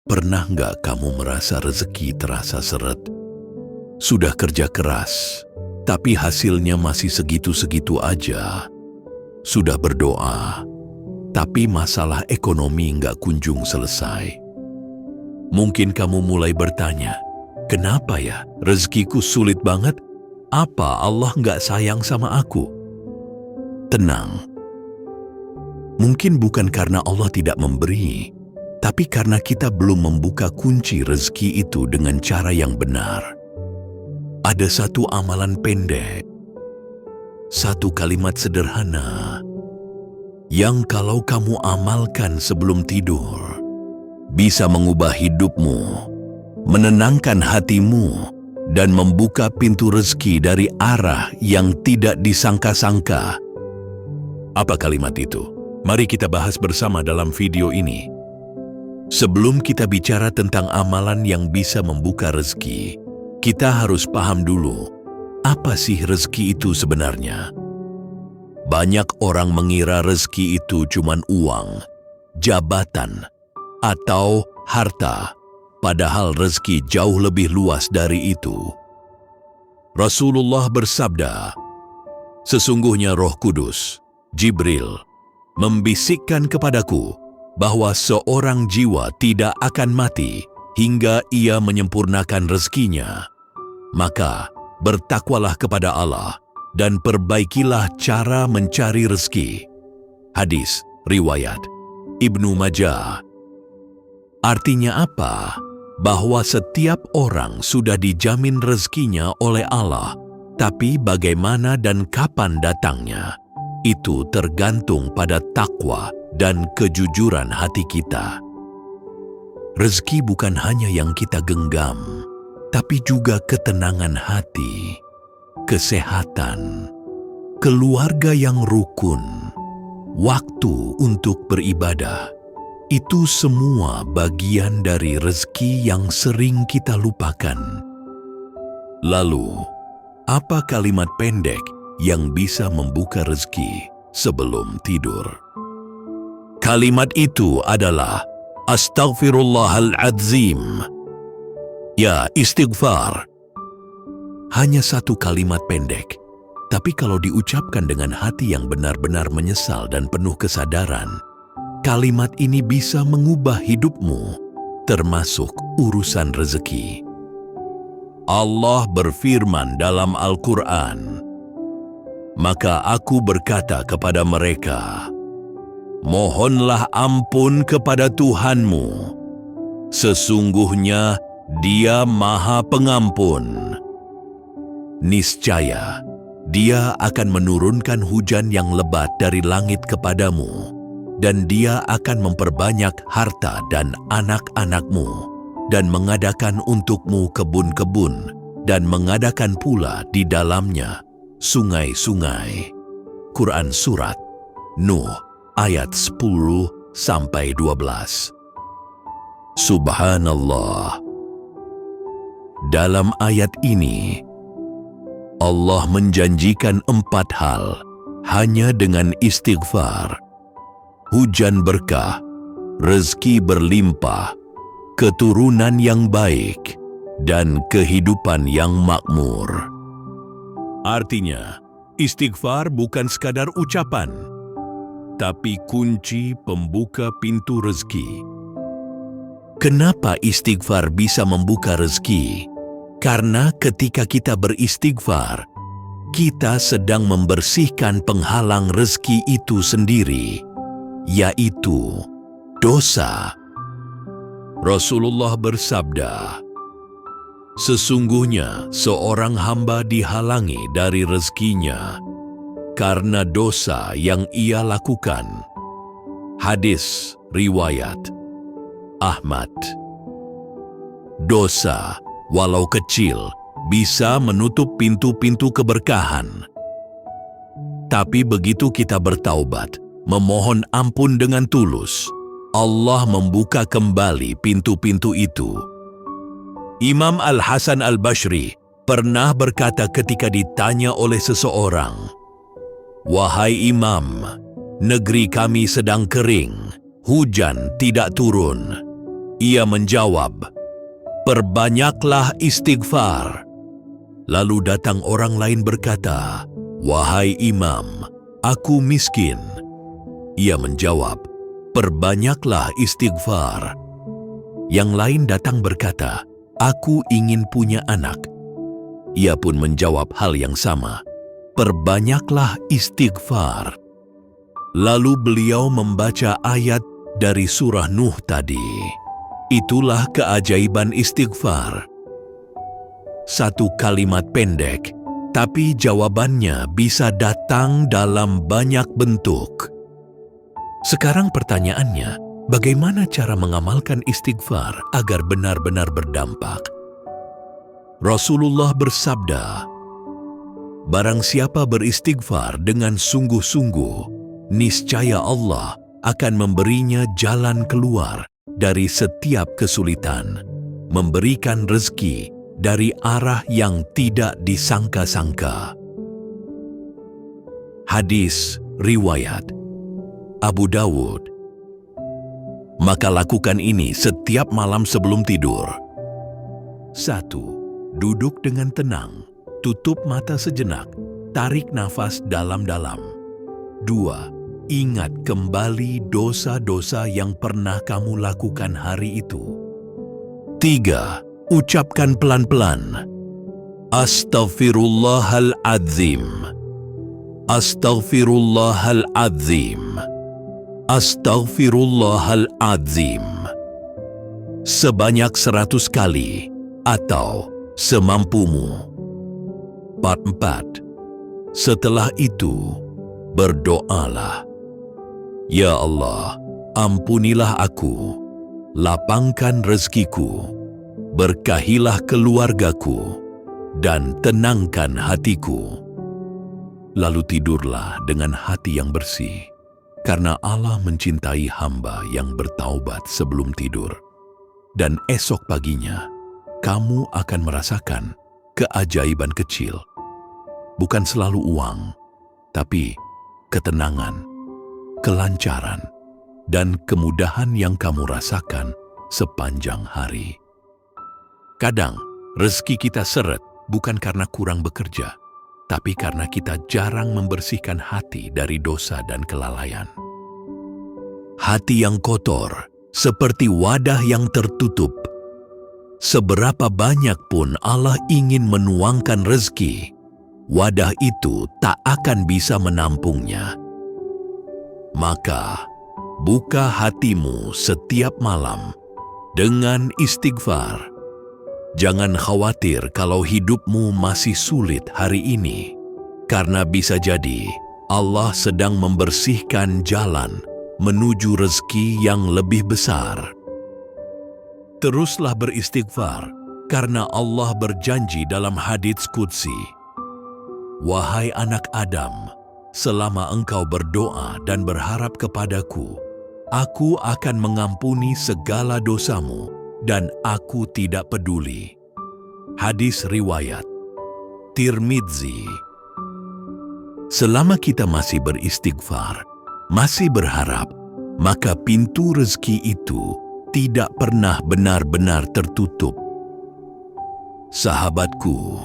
Pernah nggak kamu merasa rezeki terasa seret? Sudah kerja keras, tapi hasilnya masih segitu-segitu aja. Sudah berdoa, tapi masalah ekonomi nggak kunjung selesai. Mungkin kamu mulai bertanya, kenapa ya rezekiku sulit banget? Apa Allah nggak sayang sama aku? Tenang, mungkin bukan karena Allah tidak memberi, tapi karena kita belum membuka kunci rezeki itu dengan cara yang benar. Ada satu amalan pendek, satu kalimat sederhana, yang kalau kamu amalkan sebelum tidur, bisa mengubah hidupmu, menenangkan hatimu, dan membuka pintu rezeki dari arah yang tidak disangka-sangka. Apa kalimat itu? Mari kita bahas bersama dalam video ini. Sebelum kita bicara tentang amalan yang bisa membuka rezeki, kita harus paham dulu, apa sih rezeki itu sebenarnya? Banyak orang mengira rezeki itu cuma uang, jabatan, atau harta, padahal rezeki jauh lebih luas dari itu. Rasulullah bersabda, "Sesungguhnya Roh Kudus, Jibril, membisikkan kepadaku bahwa seorang jiwa tidak akan mati hingga ia menyempurnakan rezekinya. Maka bertakwalah kepada Allah dan perbaikilah cara mencari rezeki." Hadis riwayat Ibnu Majah. Artinya apa? Bahwa setiap orang sudah dijamin rezekinya oleh Allah, tapi bagaimana dan kapan datangnya, itu tergantung pada takwa dan kejujuran hati kita. Rezeki bukan hanya yang kita genggam, tapi juga ketenangan hati, kesehatan, keluarga yang rukun, waktu untuk beribadah. Itu semua bagian dari rezeki yang sering kita lupakan. Lalu, apa kalimat pendek yang bisa membuka rezeki sebelum tidur? Kalimat itu adalah Astaghfirullahaladzim. Ya, istighfar. Hanya satu kalimat pendek, tapi kalau diucapkan dengan hati yang benar-benar menyesal dan penuh kesadaran, kalimat ini bisa mengubah hidupmu, termasuk urusan rezeki. Allah berfirman dalam Al-Quran, "Maka aku berkata kepada mereka, mohonlah ampun kepada Tuhanmu. Sesungguhnya Dia Maha Pengampun. Niscaya Dia akan menurunkan hujan yang lebat dari langit kepadamu, dan Dia akan memperbanyak harta dan anak-anakmu, dan mengadakan untukmu kebun-kebun, dan mengadakan pula di dalamnya sungai-sungai." Quran Surat Nuh ayat 10-12. Subhanallah. Dalam ayat ini, Allah menjanjikan 4 hal hanya dengan istighfar: hujan berkah, rezeki berlimpah, keturunan yang baik, dan kehidupan yang makmur. Artinya, istighfar bukan sekadar ucapan, tapi kunci pembuka pintu rezeki. Kenapa istighfar bisa membuka rezeki? Karena ketika kita beristighfar, kita sedang membersihkan penghalang rezeki itu sendiri, yaitu dosa. Rasulullah bersabda, "Sesungguhnya seorang hamba dihalangi dari rezekinya karena dosa yang ia lakukan." Hadis riwayat Ahmad. Dosa, walau kecil, bisa menutup pintu-pintu keberkahan. Tapi begitu kita bertaubat, memohon ampun dengan tulus, Allah membuka kembali pintu-pintu itu. Imam Al-Hasan Al-Bashri pernah berkata ketika ditanya oleh seseorang, "Wahai Imam, negeri kami sedang kering, hujan tidak turun. Ia menjawab, "Perbanyaklah istighfar." Lalu datang orang lain berkata, "Wahai imam, aku miskin." Ia menjawab, "Perbanyaklah istighfar." Yang lain datang berkata, "Aku ingin punya anak." Ia pun menjawab hal yang sama, "Perbanyaklah istighfar." Lalu beliau membaca ayat dari surah Nuh tadi. Itulah keajaiban istighfar. Satu kalimat pendek, tapi jawabannya bisa datang dalam banyak bentuk. Sekarang pertanyaannya, bagaimana cara mengamalkan istighfar agar benar-benar berdampak? Rasulullah bersabda, "Barang siapa beristighfar dengan sungguh-sungguh, niscaya Allah akan memberinya jalan keluar dari setiap kesulitan, memberikan rezeki dari arah yang tidak disangka-sangka." Hadis riwayat Abu Dawud. Maka lakukan ini setiap malam sebelum tidur. 1. Duduk dengan tenang, tutup mata sejenak, tarik nafas dalam-dalam. 2. Ingat kembali dosa-dosa yang pernah kamu lakukan hari itu. 3. Ucapkan pelan-pelan, "Astaghfirullahaladzim, Astaghfirullahaladzim, Astaghfirullahaladzim." Sebanyak 100 kali atau semampumu. Part 4. Setelah itu, berdoalah, "Ya Allah, ampunilah aku, lapangkan rezekiku, berkahilah keluargaku, dan tenangkan hatiku." Lalu tidurlah dengan hati yang bersih, karena Allah mencintai hamba yang bertaubat sebelum tidur. Dan esok paginya, kamu akan merasakan keajaiban kecil. Bukan selalu uang, tapi ketenangan, kelancaran, dan kemudahan yang kamu rasakan sepanjang hari. Kadang, rezeki kita seret bukan karena kurang bekerja, tapi karena kita jarang membersihkan hati dari dosa dan kelalaian. Hati yang kotor seperti wadah yang tertutup. Seberapa banyak pun Allah ingin menuangkan rezeki, wadah itu tak akan bisa menampungnya. Maka, buka hatimu setiap malam dengan istighfar. Jangan khawatir kalau hidupmu masih sulit hari ini, karena bisa jadi Allah sedang membersihkan jalan menuju rezeki yang lebih besar. Teruslah beristighfar, karena Allah berjanji dalam hadits qudsi, "Wahai anak Adam, selama engkau berdoa dan berharap kepadaku, aku akan mengampuni segala dosamu dan aku tidak peduli." Hadis riwayat Tirmidzi. Selama kita masih beristighfar, masih berharap, maka pintu rezeki itu tidak pernah benar-benar tertutup. Sahabatku,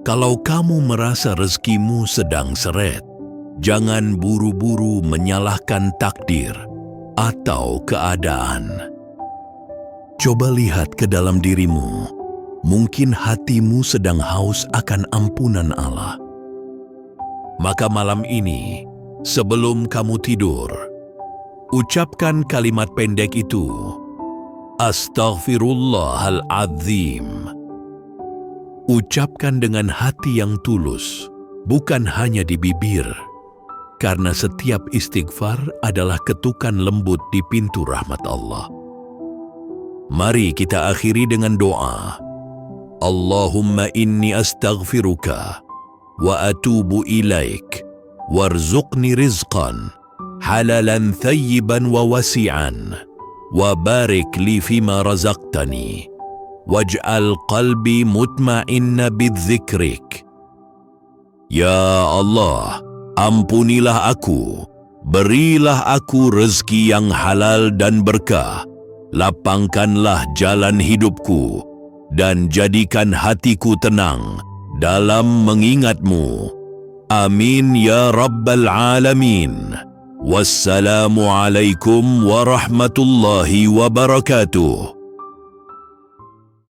kalau kamu merasa rezekimu sedang seret, jangan buru-buru menyalahkan takdir atau keadaan. Coba lihat ke dalam dirimu, mungkin hatimu sedang haus akan ampunan Allah. Maka malam ini, sebelum kamu tidur, ucapkan kalimat pendek itu, "Astaghfirullahaladzim." Ucapkan dengan hati yang tulus, bukan hanya di bibir, karena setiap istighfar adalah ketukan lembut di pintu rahmat Allah. Mari kita akhiri dengan doa. Allahumma inni astaghfiruka wa atubu ilaik warzuqni rizqan halalan thayyiban wa wasi'an wa barik li fima razaqtani waj'al qalbi mutma'inna bidzikrik. Ya Allah, ampunilah aku, berilah aku rezeki yang halal dan berkah, lapangkanlah jalan hidupku dan jadikan hatiku tenang dalam mengingatmu. Amin ya Rabbal Alamin. Wassalamualaikum warahmatullahi wabarakatuh.